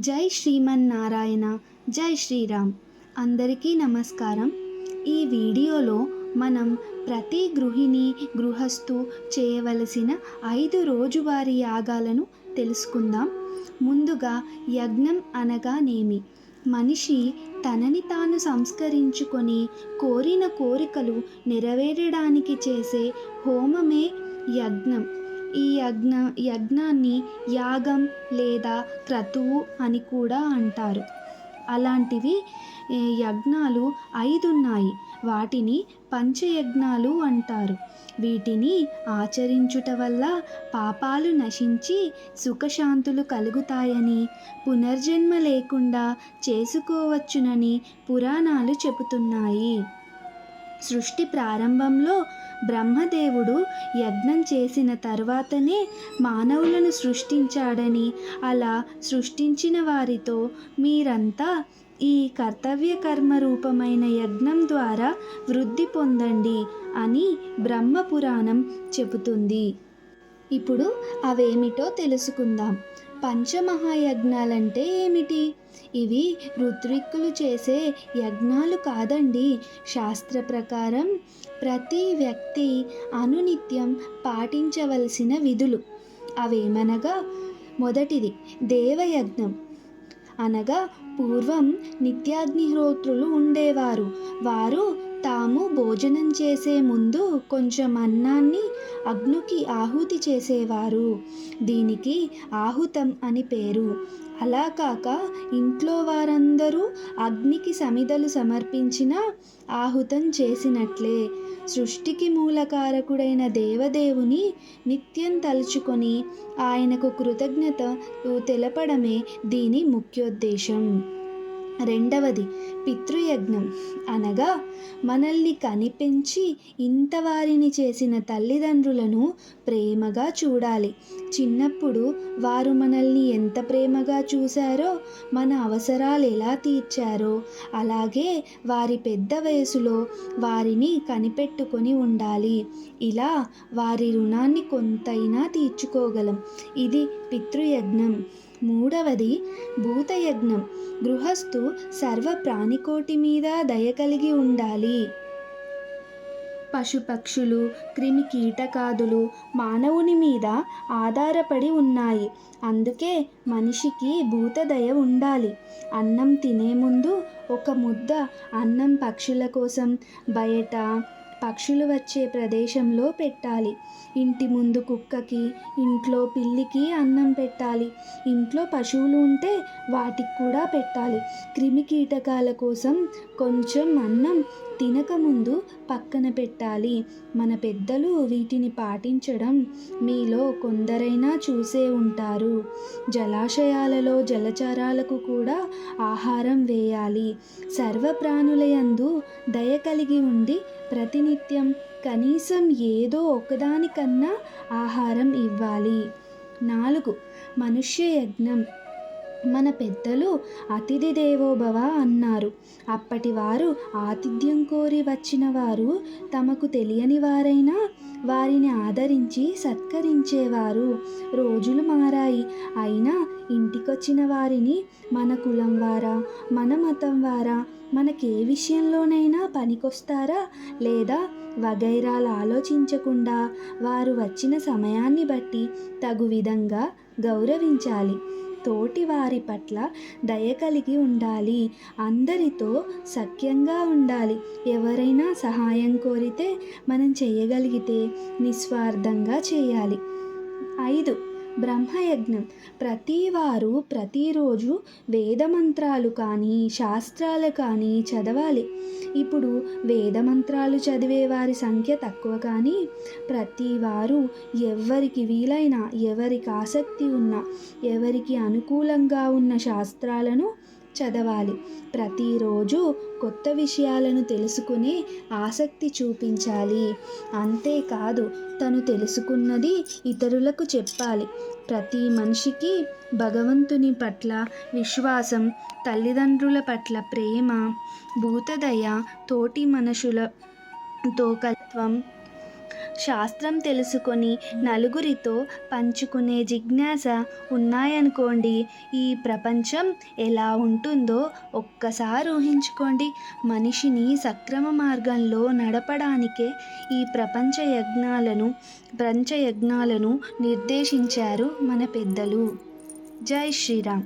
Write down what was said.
జై శ్రీమన్నారాయణ. జై శ్రీరామ్. అందరికీ నమస్కారం. ఈ వీడియోలో మనం ప్రతి గృహిణి గృహస్థు చేయవలసిన 5 రోజువారీ యాగాలను తెలుసుకుందాం. ముందుగా యజ్ఞం అనగానేమి? మనిషి తనని తాను సంస్కరించుకొని కోరిన కోరికలు నెరవేరడానికి చేసే హోమమే యజ్ఞం. ఈ యజ్ఞాన్ని యాగం లేదా క్రతువు అని కూడా అంటారు. అలాంటివి యజ్ఞాలు 5 ఉన్నాయి. వాటిని పంచయజ్ఞాలు అంటారు. వీటిని ఆచరించుట వల్ల పాపాలు నశించి సుఖశాంతులు కలుగుతాయని, పునర్జన్మ లేకుండా చేసుకోవచ్చునని పురాణాలు చెబుతున్నాయి. సృష్టి ప్రారంభంలో బ్రహ్మదేవుడు యజ్ఞం చేసిన తర్వాతనే మానవులను సృష్టించాడని, అలా సృష్టించిన వారితో మీరంతా ఈ కర్తవ్య కర్మ రూపమైన యజ్ఞం ద్వారా వృద్ధి పొందండి అని బ్రహ్మపురాణం చెబుతుంది. ఇప్పుడు అవేమిటో తెలుసుకుందాం. పంచమహాయజ్ఞాలంటే ఏమిటి? ఇవి ఋత్విక్కులు చేసే యజ్ఞాలు కాదండి. శాస్త్ర ప్రకారం ప్రతి వ్యక్తి అనునిత్యం పాటించవలసిన విధులు. అవేమనగా, మొదటిది దేవయజ్ఞం. అనగా పూర్వం నిత్యాగ్నిహోత్రులు ఉండేవారు. వారు తాము భోజనం చేసే ముందు కొంచెం అన్నాన్ని అగ్నికి ఆహుతి చేసేవారు. దీనికి ఆహుతం అని పేరు. అలా కాక ఇంట్లో వారందరూ అగ్నికి సమిధలు సమర్పించిన ఆహుతం చేసినట్లే. సృష్టికి మూలకారకుడైన దేవదేవుని నిత్యం తలుచుకొని ఆయనకు కృతజ్ఞత తెలపడమే దీని ముఖ్యోద్దేశం. రెండవది పితృయజ్ఞం. అనగా మనల్ని కనిపెంచి ఇంతవారిని చేసిన తల్లిదండ్రులను ప్రేమగా చూడాలి. చిన్నప్పుడు వారు మనల్ని ఎంత ప్రేమగా చూశారో, మన అవసరాలు ఎలా తీర్చారో, అలాగే వారి పెద్ద వయసులో వారిని కనిపెట్టుకొని ఉండాలి. ఇలా వారి రుణాన్ని కొంతైనా తీర్చుకోగలం. ఇది పితృయజ్ఞం. మూడవది భూతయజ్ఞం. గృహస్థు సర్వ ప్రాణికోటి మీద దయ కలిగి ఉండాలి. పశుపక్షులు, క్రిమి కీటకాదులు మానవుని మీద ఆధారపడి ఉన్నాయి. అందుకే మనిషికి భూతదయ ఉండాలి. అన్నం తినే ముందు ఒక ముద్ద అన్నం పక్షుల కోసం బయట పక్షులు వచ్చే ప్రదేశంలో పెట్టాలి. ఇంటి ముందు కుక్కకి, ఇంట్లో పిల్లికి అన్నం పెట్టాలి. ఇంట్లో పశువులు ఉంటే వాటికి కూడా పెట్టాలి. క్రిమి కీటకాల కోసం కొంచెం అన్నం తినకముందు పక్కన పెట్టాలి. మన పెద్దలు వీటిని పాటించడం మీలో కొందరైనా చూసే ఉంటారు. జలాశయాలలో జలచరాలకు కూడా ఆహారం వేయాలి. సర్వప్రాణులయందు దయ కలిగి ఉండి ప్రతినిత్యం కనీసం ఏదో ఒకదానికన్నా ఆహారం ఇవ్వాలి. 4 మనుష్య యజ్ఞం. మన పెద్దలు అతిథి దేవోభవ అన్నారు. అప్పటి వారు ఆతిథ్యం కోరి వచ్చిన వారు తమకు తెలియని వారైనా వారిని ఆదరించి సత్కరించేవారు. రోజులు మారాయి. అయినా ఇంటికొచ్చిన వారిని మన కులం వారా, మన మతం వారా, మనకే విషయంలోనైనా పనికొస్తారా లేదా వగైరాలు ఆలోచించకుండా వారు వచ్చిన సమయాన్ని బట్టి తగు విధంగా గౌరవించాలి. తోటి వారి పట్ల దయ కలిగి ఉండాలి. అందరితో సఖ్యంగా ఉండాలి. ఎవరైనా సహాయం కోరితే మనం చేయగలిగితే నిస్వార్థంగా చేయాలి. 5 బ్రహ్మయజ్ఞం. ప్రతివారు ప్రతిరోజు వేదమంత్రాలు కానీ శాస్త్రాలు కానీ చదవాలి. ఇప్పుడు వేదమంత్రాలు చదివే వారి సంఖ్య తక్కువ, కానీ ప్రతివారు ఎవరికి వీలైన, ఎవరికి ఆసక్తి ఉన్న, ఎవరికి అనుకూలంగా ఉన్న శాస్త్రాలను చదవాలి. ప్రతిరోజు కొత్త విషయాలను తెలుసుకునే ఆసక్తి చూపించాలి. అంతేకాదు తను తెలుసుకున్నది ఇతరులకు చెప్పాలి. ప్రతి మనిషికి భగవంతుని పట్ల విశ్వాసం, తల్లిదండ్రుల పట్ల ప్రేమ, భూతదయ, తోటి మనుషులతో కల్పం, శాస్త్రం తెలుసుకొని నలుగురితో పంచుకునే జిజ్ఞాస ఉన్నాయనుకోండి, ఈ ప్రపంచం ఎలా ఉంటుందో ఒక్కసారి ఊహించుకోండి. మనిషిని సక్రమ మార్గంలో నడపడానికే ఈ పంచయజ్ఞాలను నిర్దేశించారు మన పెద్దలు. జై శ్రీరామ్.